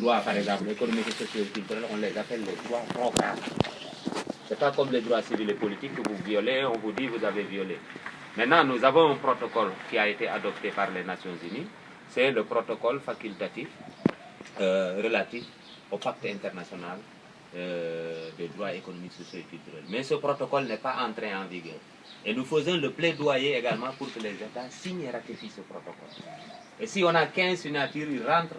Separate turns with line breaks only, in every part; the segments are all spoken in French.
droits, par exemple, économiques et sociaux et culturels, on les appelle les droits programmes. Ce n'est pas comme les droits civils et politiques que vous violez, on vous dit vous avez violé. Maintenant, nous avons un protocole qui a été adopté par les Nations Unies, c'est le protocole facultatif relatif au pacte international des droits économiques, sociaux et culturels. Mais ce protocole n'est pas entré en vigueur. Et nous faisons le plaidoyer également pour que les États signent et ratifient ce protocole. Et si on a 15 signatures, il rentre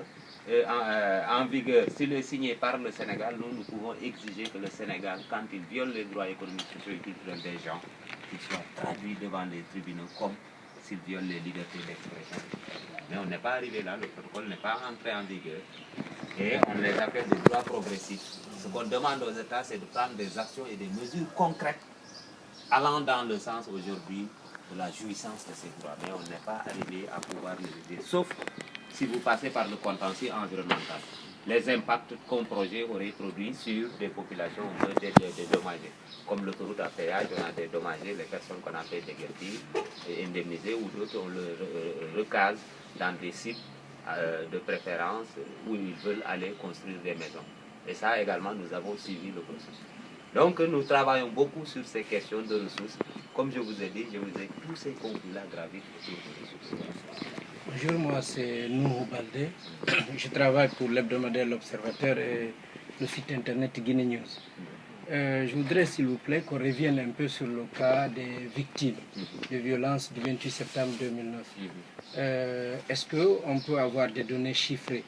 en vigueur. S'il est signé par le Sénégal, nous pouvons exiger que le Sénégal, quand il viole les droits économiques, sociaux et culturels des gens, qu'il soit traduit devant les tribunaux comme s'il viole les libertés d'expression. Mais on n'est pas arrivé là, le protocole n'est pas entré en vigueur. Et on les appelle des droits progressifs. Ce qu'on demande aux États, c'est de prendre des actions et des mesures concrètes allant dans le sens aujourd'hui de la jouissance de ces droits. Mais on n'est pas arrivé à pouvoir les aider, sauf si vous passez par le contentieux environnemental. Les impacts qu'un projet aurait produit sur des populations, on peut dédommager. Comme l'autoroute à péage, on a dédommagé les personnes qu'on a fait déguerpir et indemniser, ou d'autres, on le recase dans des sites de préférence où ils veulent aller construire des maisons. Et ça également, nous avons suivi le processus. Donc nous travaillons beaucoup sur ces questions de ressources. Comme je vous ai dit, tous ces conflits-là gravitent autour des ressources.
Bonjour, moi c'est Nouhou Baldé. Je travaille pour l'hebdomadaire L'Observateur et le site internet Guinée News. Je voudrais s'il vous plaît qu'on revienne un peu sur le cas des victimes de violences du 28 septembre 2009. Est-ce qu'on peut avoir des données chiffrées?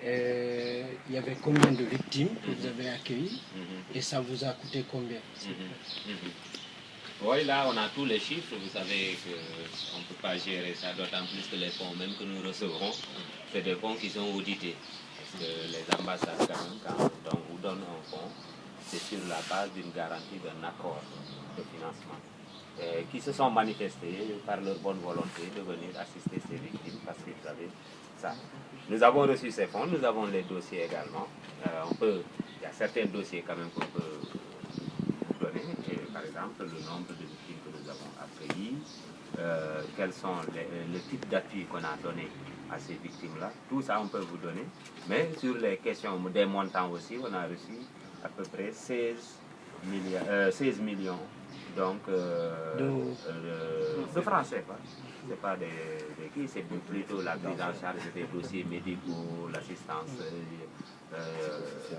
Il y avait combien de victimes que vous avez accueillies et ça vous a coûté combien?
Oui, là on a tous les chiffres, vous savez qu'on ne peut pas gérer ça, d'autant plus que les fonds même que nous recevrons, c'est des fonds qui sont audités. Parce que les ambassades, quand on vous donne un fonds, c'est sur la base d'une garantie d'un accord de financement. Qui se sont manifestés par leur bonne volonté de venir assister ces victimes parce qu'ils avaient ça. Nous avons reçu ces fonds, nous avons les dossiers également. Il y a certains dossiers quand même qu'on peut vous donner. Par exemple, le nombre de victimes que nous avons accueillies, quels sont le type d'appui qu'on a donné à ces victimes-là. Tout ça, on peut vous donner. Mais sur les questions des montants aussi, on a reçu à peu près 16 millions donc, de francs CFA. C'est pas des qui, c'est plutôt la prise en charge des dossiers médicaux, l'assistance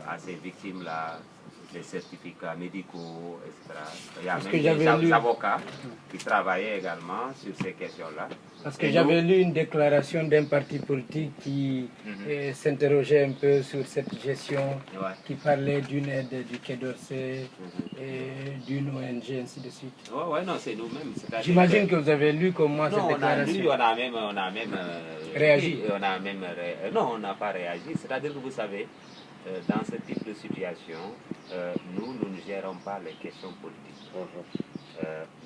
à ces victimes-là, les certificats médicaux, etc. Il y a même des avocats qui travaillaient également sur ces questions-là.
Parce que j'avais lu une déclaration d'un parti politique qui s'interrogeait un peu sur cette gestion, qui parlait d'une aide du Quai d'Orsay et d'une ONG, ainsi de suite.
Oui, non, c'est nous-mêmes.
J'imagine que vous avez lu comme moi cette déclaration.
On a même
réagi.
Non, on n'a pas réagi. C'est-à-dire que vous savez, dans ce type de situation, nous ne gérons pas les questions politiques.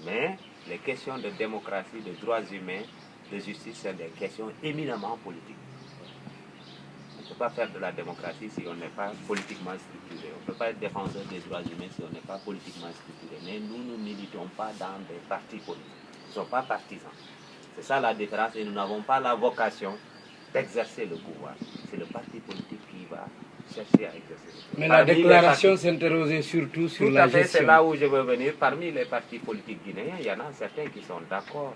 Mais les questions de démocratie, de droits humains, de justice, c'est des questions éminemment politiques. On ne peut pas faire de la démocratie si on n'est pas politiquement structuré. On ne peut pas être défenseur des droits humains si on n'est pas politiquement structuré. Mais nous ne militons pas dans des partis politiques. Nous ne sommes pas partisans. C'est ça la différence et nous n'avons pas la vocation d'exercer le pouvoir. C'est le parti politique qui va chercher à exercer le pouvoir.
Mais la déclaration s'interrogeait surtout sur la gestion.
C'est là où je veux venir. Parmi les partis politiques guinéens, il y en a certains qui sont d'accord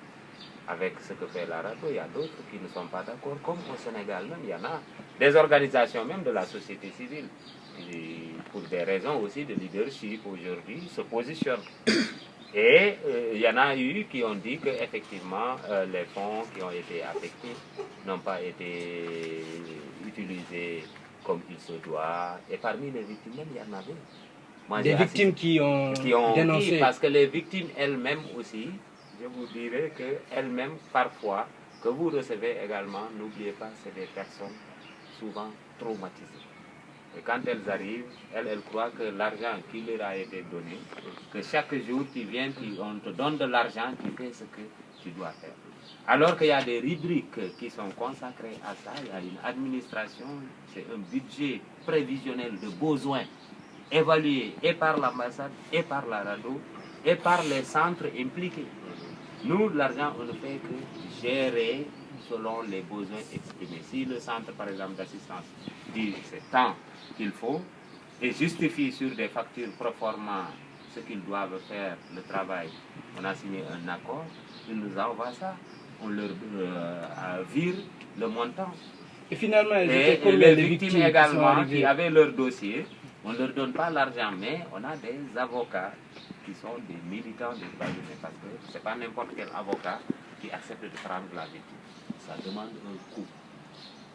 avec ce que fait la radio. Il y a d'autres qui ne sont pas d'accord. Comme au Sénégal même, il y en a des organisations même de la société civile qui, pour des raisons aussi de leadership aujourd'hui, se positionnent. Et il y en a eu qui ont dit qu'effectivement, les fonds qui ont été affectés n'ont pas été utilisés comme il se doit. Et parmi les victimes, même, il y en avait. Moi,
des victimes qui ont dénoncé.
Parce que les victimes elles-mêmes aussi, je vous dirais qu'elles-mêmes, parfois, que vous recevez également, n'oubliez pas, c'est des personnes souvent traumatisées. Et quand elles arrivent, elles croient que l'argent qui leur a été donné, que chaque jour tu viens, on te donne de l'argent, tu fais ce que tu dois faire. Alors qu'il y a des rubriques qui sont consacrées à ça, il y a une administration, c'est un budget prévisionnel de besoins évalué et par l'ambassade, et par la radio, et par les centres impliqués. Nous, l'argent, on ne fait que gérer selon les besoins exprimés. Si le centre, par exemple, d'assistance dit c'est tant qu'il faut et justifie sur des factures proforma ce qu'ils doivent faire, le travail, on a signé un accord, ils nous envoient ça, on leur vire le montant.
Et finalement,
Et les victimes également qui avaient leur dossier, on ne leur donne pas l'argent, mais on a des avocats qui sont des militants des droits humains, parce que ce n'est pas n'importe quel avocat qui accepte de prendre la victime. Ça demande un coût.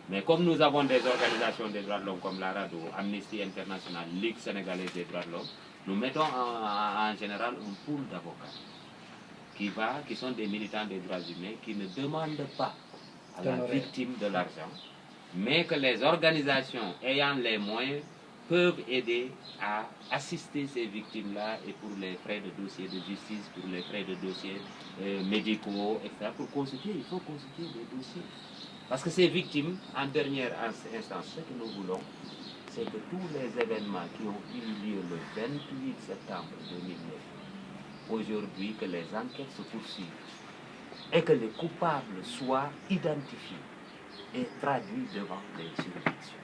Mais comme nous avons des organisations des droits de l'homme comme la RADDHO, Amnesty International, Ligue sénégalaise des droits de l'homme, nous mettons en général un pool d'avocats qui sont des militants des droits humains, qui ne demandent pas à la victime de l'argent, mais que les organisations ayant les moyens peuvent aider à assister ces victimes-là et pour les frais de dossier de justice, pour les frais de dossiers médicaux, etc. Pour constituer, il faut constituer des dossiers. Parce que ces victimes, en dernière instance, ce que nous voulons, c'est que tous les événements qui ont eu lieu le 28 septembre 2009, aujourd'hui que les enquêtes se poursuivent et que les coupables soient identifiés et traduits devant les juridictions.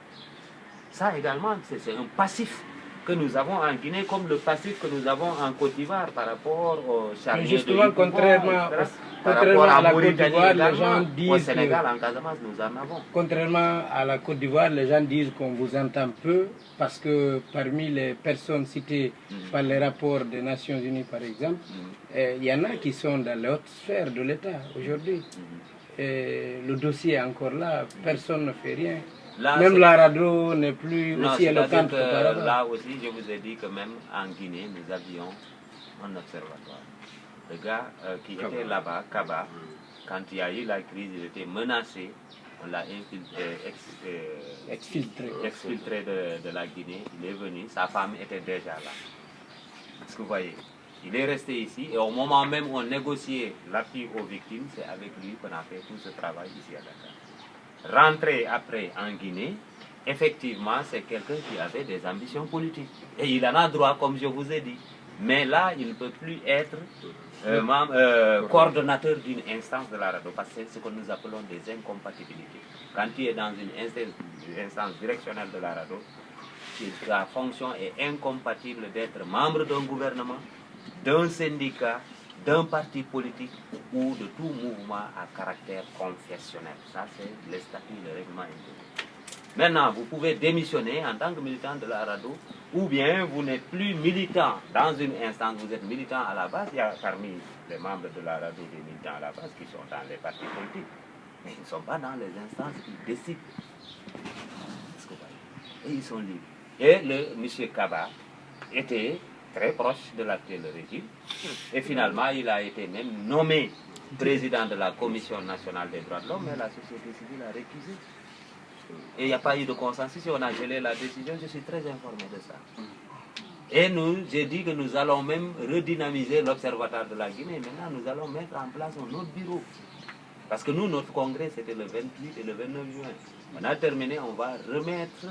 Ça également, c'est un passif que nous avons en Guinée, comme le passif que nous avons en Côte d'Ivoire par rapport au charnier de
justement, contrairement à la Côte d'Ivoire, les gens disent
au Sénégal, en Casamance, nous en avons.
Contrairement à la Côte d'Ivoire, les gens disent qu'on vous entend peu parce que parmi les personnes citées par les rapports des Nations Unies, par exemple, il y en a qui sont dans les hautes sphères de l'État aujourd'hui. Le dossier est encore là, personne ne fait rien. Là, même la RADDHO n'est plus aussi éloquente qu'auparavant.
Là aussi, je vous ai dit que même en Guinée, nous avions un observatoire. Le gars qui était là-bas, Kaba, quand il y a eu la crise, il était menacé. On l'a exfiltré de la Guinée. Il est venu, sa femme était déjà là. Est-ce que vous voyez? Il est resté ici et au moment même où on négociait l'appui aux victimes, c'est avec lui qu'on a fait tout ce travail ici à Dakar. Rentré après en Guinée, effectivement, c'est quelqu'un qui avait des ambitions politiques. Et il en a droit, comme je vous ai dit. Mais là, il ne peut plus être coordonnateur d'une instance de la RADDHO, parce que c'est ce que nous appelons des incompatibilités. Quand tu es dans une instance directionnelle de la RADDHO, ta fonction est incompatible d'être membre d'un gouvernement, d'un syndicat, d'un parti politique ou de tout mouvement à caractère confessionnel. Ça, c'est les statuts, le règlement intérieur. Maintenant, vous pouvez démissionner en tant que militant de la RADDHO, ou bien vous n'êtes plus militant dans une instance, vous êtes militant à la base. Il y a parmi les membres de la RADDHO des militants à la base qui sont dans les partis politiques, mais ils ne sont pas dans les instances qui décident. Et ils sont libres. Et le monsieur Kaba était très proche de l'actuel régime. Et finalement, il a été même nommé président de la Commission nationale des droits de l'homme, mais la société civile a récusé. Et il n'y a pas eu de consensus, on a gelé la décision, je suis très informé de ça. Et j'ai dit que nous allons même redynamiser l'Observatoire de la Guinée. Maintenant, nous allons mettre en place un autre bureau. Parce que nous, notre congrès, c'était le 28 et le 29 juin. On a terminé, on va remettre...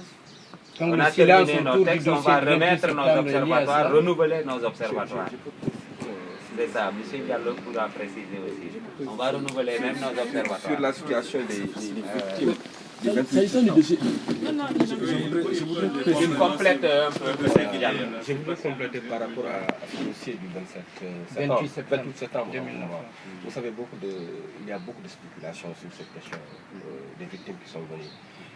On a terminé nos textes, on va remettre nos observatoires, renouveler nos observatoires. C'est ça, M. Diallo pourra préciser aussi. On va renouveler même nos observatoires.
Sur la situation des victimes.
Je voudrais compléter par rapport à ce dossier du 28 septembre 2009. Vous savez, il y a beaucoup de spéculations sur cette question des victimes qui sont venues.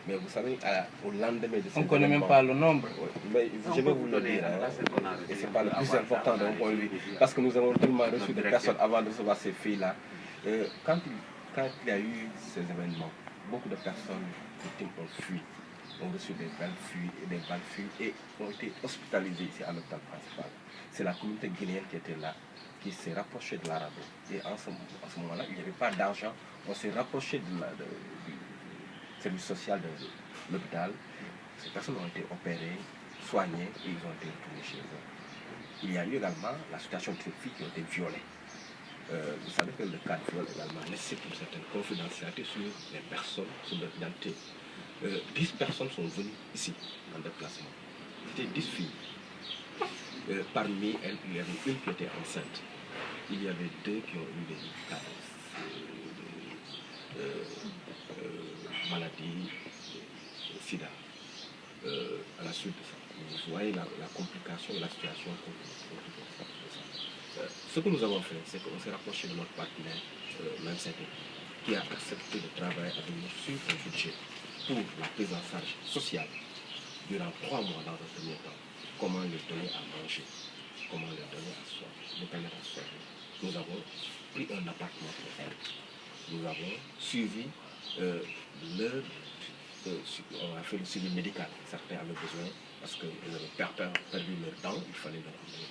Mais vous savez, au lendemain de
on ne connaît même pas le nombre.
Mais je vais vous le dire, et ce n'est pas le plus important d'un point de vue, parce que nous avons tellement reçu de personnes avant de recevoir ces filles-là. Quand il y a eu ces événements, beaucoup de personnes victimes ont fui, ont reçu des balles fuites et ont été hospitalisées ici à l'hôpital principal. C'est la communauté guinéenne qui était là, qui s'est rapprochée de la RADDHO. Et en ce moment-là, il n'y avait pas d'argent. On s'est rapproché du service social de l'hôpital. Ces personnes ont été opérées, soignées et ils ont été retournés chez eux. Il y a eu également la situation de ces filles qui ont été violées. Vous savez que le cas de viol également nécessite une certaine confidentialité sur les personnes, sur leur identité. 10 personnes sont venues ici en déplacement. C'était 10 filles. Parmi elles, il y avait une qui était enceinte. Il y avait 2 qui ont eu des cas maladie, sida. À la suite de ça, vous voyez la complication de la situation. Ce que nous avons fait, c'est qu'on s'est rapproché de notre partenaire, l'OMCT, qui a accepté de travailler avec nous sur un budget pour la prise en charge sociale durant 3 mois dans un premier temps. Comment leur donner à manger, comment leur donner à soif, les permettre à soif. Nous avons pris un appartement pour elles. Nous avons suivi on a fait le suivi médical. Certains avaient besoin, parce qu'ils avaient perdu leur dent, il fallait leur amener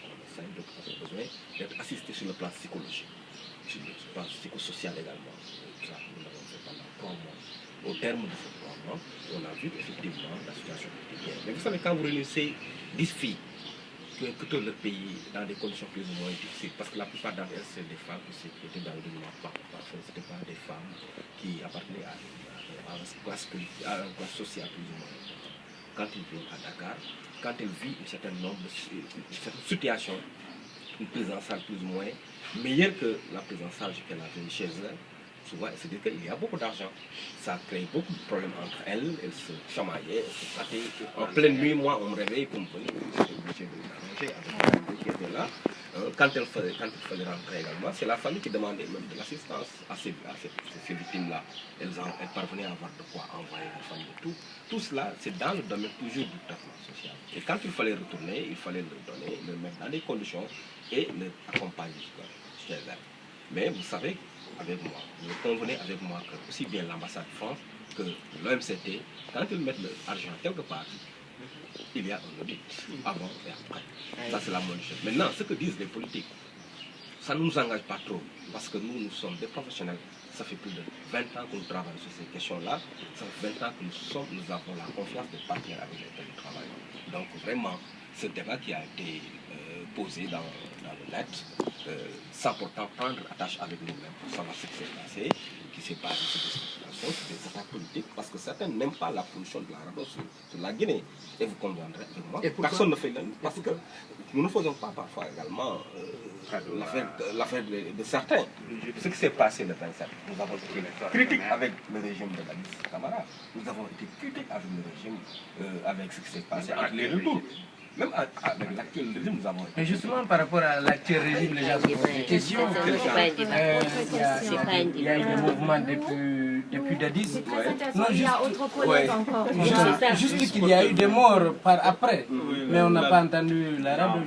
un médecin, d'autres avaient besoin d'être assistés sur le plan psychologique, sur le plan psychosocial également. Ça, nous l'avons fait pendant 3 mois. Au terme de ces 3 mois, on a vu effectivement la situation était bien. Mais vous savez, quand vous réunissez 10 filles, que tout le pays dans des conditions plus ou moins difficiles, parce que la plupart d'entre elles, c'est des femmes qui étaient dans le domaine parfois, ce n'étaient pas des femmes qui appartenaient à une classe sociale plus ou moins. Quand ils viennent à Dakar, quand elles vivent une certaine situation, une prise en charge plus ou moins meilleure que la prise en charge qu'elle avait chez elles, souvent elles se disent qu'il y a beaucoup d'argent. Ça crée beaucoup de problèmes entre elles se chamaillaient, elles se battaient. En pleine nuit, moi, on me réveille pour me venir, j'étais obligé de m'arranger avec les qui étaient là. Quand il fallait rentrer également, c'est la famille qui demandait même de l'assistance à ces victimes-là. Elles parvenaient à avoir de quoi envoyer la famille et tout. Tout cela, c'est dans le domaine toujours du traitement social. Et quand il fallait retourner, il fallait le donner, le mettre dans des conditions et l'accompagner chez elles. Mais vous savez, avec moi, vous convenez avec moi que aussi bien l'ambassade de France que l'OMCT, quand ils mettent l'argent quelque part, il y a un audit avant et après. Ça, c'est la bonne chose. Maintenant, ce que disent les politiques, ça ne nous engage pas trop, parce que nous sommes des professionnels. Ça fait plus de 20 ans que nous travaillons sur ces questions-là. Ça fait 20 ans que nous avons la confiance des partenaires avec lesquels nous travaillons. Donc, vraiment, ce débat qui a été posé dans le net, sans pourtant prendre attache avec nous-mêmes pour savoir ce qui s'est passé, qui s'est passé sur des spéculations, sur des attaques politiques, parce que certains n'aiment pas la position de la RADDHO sur la Guinée. Et vous comprendrez avec moi, personne ne fait l'un, parce que nous ne faisons pas parfois également l'affaire de certains. Ce qui s'est passé le 27, nous avons été critiques avec le régime de Dadis Camara, nous avons été critiques avec le régime, avec ce qui s'est passé entre les deux tours. Même avec l'actuel régime, nous avons été...
Mais justement, par rapport à l'actuel régime, les gens se posent des questions. Il y a eu des mouvements depuis Dadis.
Non, il y a autre collègue encore.
Juste qu'il y a eu des morts par après, mais on n'a pas entendu la RADDHO.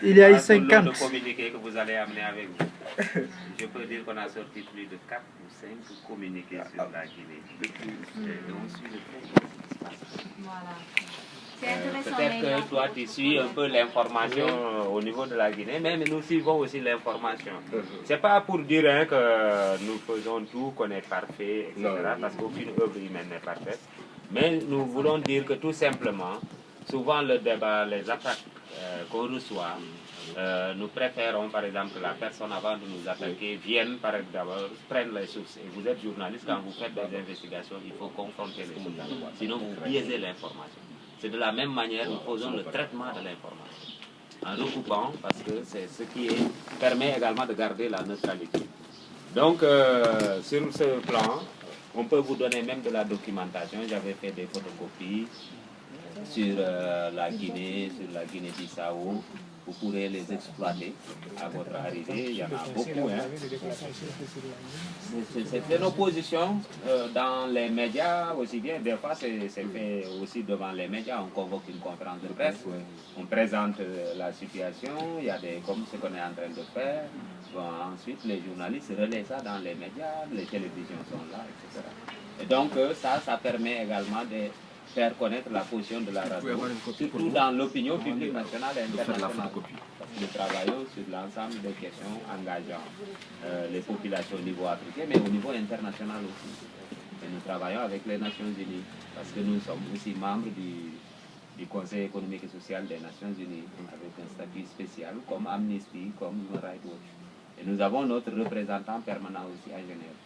Il y a eu 50.
Le communiqué que vous allez amener avec vous. Je peux dire qu'on a sorti plus de 4 ou 5 communiqués sur la Guinée. Et on suit le fait.
Voilà. Intéressant.
Peut-être que toi tu suis un peu l'information au niveau de la Guinée, mais nous suivons aussi l'information. C'est pas pour dire que nous faisons tout, qu'on est parfait, etc. Parce qu'aucune œuvre humaine n'est parfaite. Mais nous voulons dire que tout simplement, souvent le débat, les attaques qu'on reçoit, nous préférons par exemple que la personne avant de nous attaquer vienne par d'abord prendre les sources. Et vous êtes journaliste, quand vous faites des investigations, il faut confronter les sources. Sinon vous biaisez l'information. C'est de la même manière que nous faisons le traitement de l'information, en recoupant, parce que c'est ce qui permet également de garder la neutralité. Donc, sur ce plan, on peut vous donner même de la documentation. J'avais fait des photocopies sur la Guinée, sur la Guinée-Bissau. Vous pourrez les exploiter à votre arrivée. Il y en a beaucoup. C'est nos positions dans les médias aussi bien. Des fois, c'est fait aussi devant les médias. On convoque une conférence de presse. On présente la situation. Il y a comme ce qu'on est en train de faire. Bon, ensuite, les journalistes relaient ça dans les médias. Les télévisions sont là, etc. Et donc, ça permet également de faire connaître la position de la RADDHO, surtout dans l'opinion publique nationale et internationale. Parce que nous travaillons sur l'ensemble des questions engageant les populations au niveau africain, mais au niveau international aussi. Et nous travaillons avec les Nations Unies, parce que nous sommes aussi membres du Conseil économique et social des Nations Unies, avec un statut spécial comme Amnesty, comme Human Rights Watch. Et nous avons notre représentant permanent aussi à Genève.